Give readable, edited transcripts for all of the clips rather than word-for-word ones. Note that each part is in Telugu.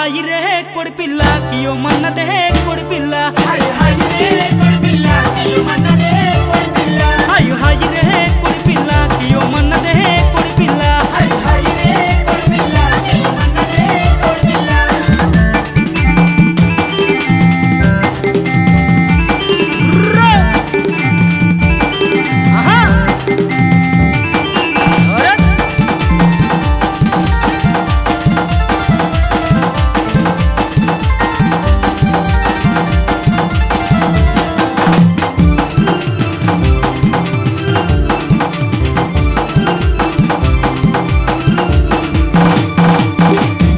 हाई रे कोड़ी पिल्ला कियो मन दे कोड़ी पिल्ला हाय रे कोड़ी पिल्ला कियो मन दे कोड़ी पिल्ला हाई रे कोड़ी पिल्ला कियो मन दे कोड़ी पिल्ला हाय रे कोड़ी पिल्ला कियो मन दे कोड़ी पिल्ला आहा अरे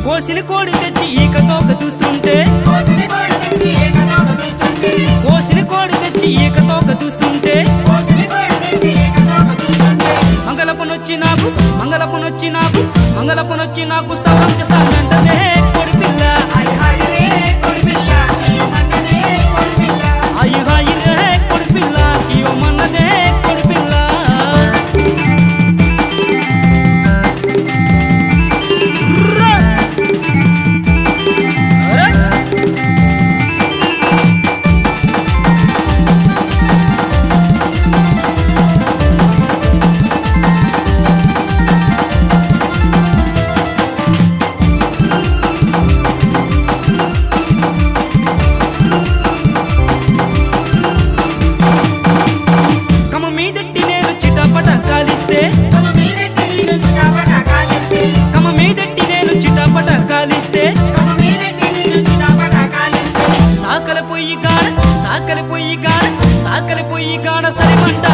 కోసిన కోడి తెచ్చి ఈకతోక దూస్తుంటే కోసిన కోడి తెచ్చి ఈకతోక దూస్తుంటే కోసిన కోడి తెచ్చి ఈకతోక దూస్తుంటే కోసిన కోడి తెచ్చి ఈకతోక దూస్తుంటే మంగళపనొచ్చి నాకు సవాల్ చేస్తానంటే కోడి పిల్ల हाय रे कोड़ी पिल्ला कियो मन दे कोड़ी पिल्ला हाई रे कोడి పిల్ల కియో మన్నదే కోడి పిల్ల అరే కమ మీదట్టి నేను చిటపట కాలిస్తే కమ మీదెట్టి నేను చిటపట కాలిస్తే కమ మీదట్టి నేను చిటపట కాలిస్తే కమ మీదెట్టి నేను చిటపట కాలిస్తే సాకల పొయ్యి గాడ సరిమంట